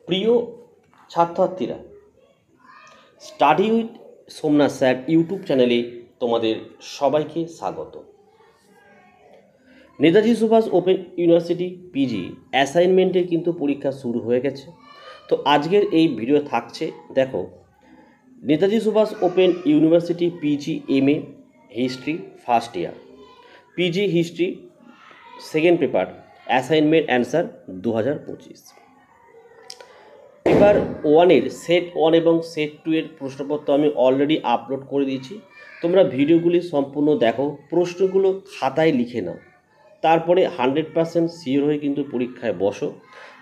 প্রিয় ছাত্রছাত্রীরা, study with Somnath sir YouTube চ্যানেলে তোমাদের সবাইকে স্বাগত। Netaji Subhas Open University PG অ্যাসাইনমেন্টের কিন্তু পরীক্ষা শুরু হয়ে গেছে। তো আজকের এই ভিডিও থাকছে, দেখো, Netaji Subhas Open University PG MA history first year, PG history second paper, assignment answer 2025। Paper ওয়ানের সেট 1 এবং সেট 2 এর প্রশ্নপত্র আমি অলরেডি আপলোড করে দিয়েছি। তোমরা ভিডিওগুলি সম্পূর্ণ দেখো, প্রশ্নগুলো খাতায় লিখে নাও, তারপরে 100% সিওর হয়ে কিন্তু পরীক্ষায় বসো,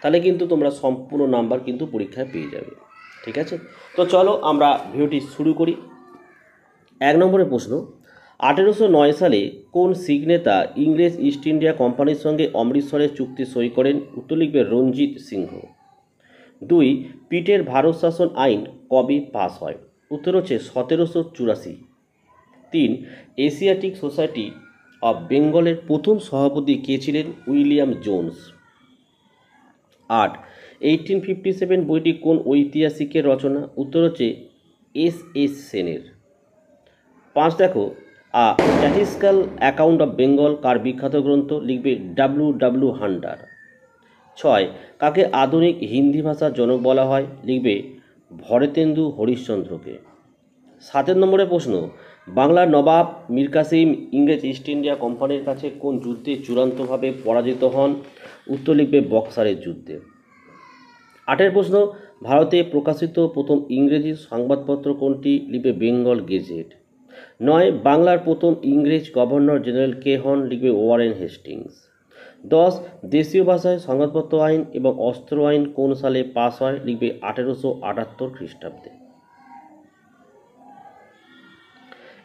তাহলে কিন্তু তোমরা সম্পূর্ণ নাম্বার কিন্তু পরীক্ষায় পেয়ে যাবে। ঠিক আছে, তো চলো আমরা ভিডিওটি শুরু করি। 1 নম্বরের প্রশ্ন, 1809 সালে কোন শিখ নেতা ইংরেজ ইস্ট ইন্ডিয়া কোম্পানির সঙ্গে অমৃতসরের চুক্তি সই করেন? উত্তর লিখবে রঞ্জিত সিংহ। 2, পিটের ভারত শাসন আইন কবে পাস হয়? উত্তর হচ্ছে 1784। 3, এশিয়াটিক সোসাইটি অফ বেঙ্গলের প্রথম সভাপতি কে ছিলেন? William Jones. 8, 1857 বইটি কোন ঐতিহাসিকের রচনা? উত্তর হচ্ছে এস সেনের। 5, দেখো, স্ট্যাটিস্টিক্যাল অ্যাকাউন্ট অফ বেঙ্গল কার বিখ্যাত গ্রন্থ? লিখবে ডব্লিউ হান্টার। 6, কাকে আধুনিক হিন্দি ভাষার জনক বলা হয়? লিখবে ভরতেন্দু হরিশ্চন্দ্রকে। 7 নম্বরের প্রশ্ন, বাংলার নবাব মীর কাসিম ইংরেজ ইস্ট ইন্ডিয়া কোম্পানির কাছে কোন যুদ্ধে চূড়ান্তভাবে পরাজিত হন? উত্তর লিখবে বক্সারের যুদ্ধে। 8 প্রশ্ন, ভারতে প্রকাশিত প্রথম ইংরেজি সংবাদপত্র কোনটি? লিখবে বেঙ্গল গেজেট। 9, বাংলার প্রথম ইংরেজ গভর্নর জেনারেল কে হন? লিখবে ওয়ারেন হেস্টিংস। 10, দেশীয় ভাষায় সংবাদপত্র আইন এবং অস্ত্র আইন কোন সালে পাস হয়? লিখবে 1878 খ্রিস্টাব্দে।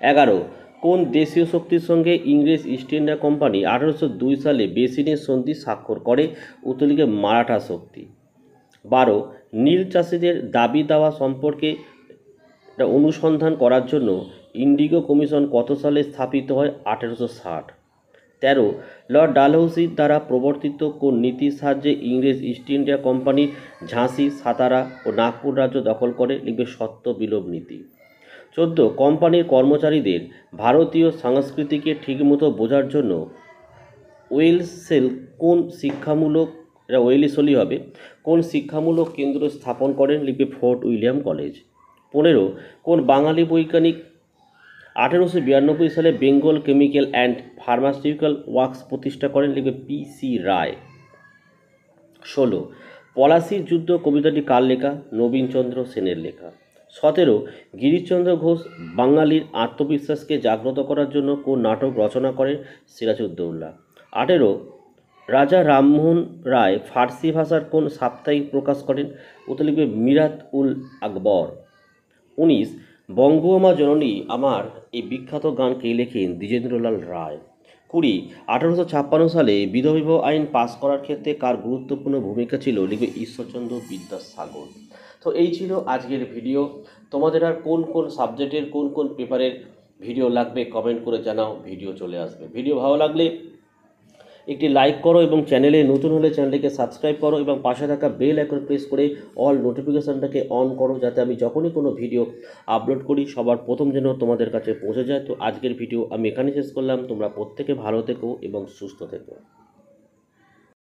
11, কোন দেশীয় শক্তির সঙ্গে ইংরেজ ইস্ট ইন্ডিয়া কোম্পানি 1802 সালে বেসিনের সন্ধি স্বাক্ষর করে? উত্তর লিখবে মারাঠা শক্তি। 12, নীল চাষিদের দাবি দাওয়া সম্পর্কে অনুসন্ধান করার জন্য ইন্ডিগো কমিশন কত সালে স্থাপিত হয়? 1860। 13, লর্ড ডালহৌসির দ্বারা প্রবর্তিত কোন নীতির সাহায্যে ইংরেজ ইস্ট ইন্ডিয়া কোম্পানি ঝাঁসি, সাতারা ও নাগপুর রাজ্য দখল করে? লিখবে সত্য বিলোপ নীতি। 14, কোম্পানির কর্মচারীদের ভারতীয় সংস্কৃতিকে ঠিকমতো বোঝার জন্য ওয়েলসেল কোন শিক্ষামূলক, এটা ওয়েলিসলি হবে, কোন শিক্ষামূলক কেন্দ্র স্থাপন করেন? লিখবে ফোর্ট উইলিয়াম কলেজ। 15, কোন বাঙালি বৈজ্ঞানিক 1892 সালে Bengal chemical and pharmaceutical works প্রতিষ্ঠা করেন? লিখবে পি.সি. রায়। 16, পলাশির যুদ্ধ কবিতাটি কার লেখা? নবীনচন্দ্র সেনের লেখা। 17, গিরিশচন্দ্র ঘোষ বাঙালির আত্মবিশ্বাসকে জাগ্রত করার জন্য কোন নাটক রচনা করেন? সিরাজউদ্দৌলা। 18, রাজা রামমোহন রায় ফার্সি ভাষার কোন সাপ্তাহিক প্রকাশ করেন? উত্তর লিখবে মিরাত উল আকবর। 19, বঙ্গমা জননী আমার এই বিখ্যাত গান কে লেখেন? দ্বিজেন্দ্রলাল রায়। 20, 1856 সালে বিধবা বিবাহ আইন পাস করার ক্ষেত্রে কার গুরুত্বপূর্ণ ভূমিকা ছিল? লিখবে ঈশ্বরচন্দ্র বিদ্যাসাগর। তো এই ছিল আজকের ভিডিও। তোমাদের আর কোন কোন সাবজেক্টের কোন কোন পেপারের ভিডিও লাগবে কমেন্ট করে জানাও, ভিডিও চলে আসবে। ভিডিও ভালো লাগলে একটি লাইক করো এবং চ্যানেলে নতুন হলে চ্যানেলটিকে সাবস্ক্রাইব করো এবং পাশে থাকা বেল আইকন প্রেস করে অল নোটিফিকেশানটাকে অন করো, যাতে আমি যখনই কোনো ভিডিও আপলোড করি সবার প্রথম যেন তোমাদের কাছে পৌঁছে যায়। তো আজকের ভিডিও আমি এখানে শেষ করলাম। তোমরা প্রত্যেকে ভালো থেকো এবং সুস্থ থেকো।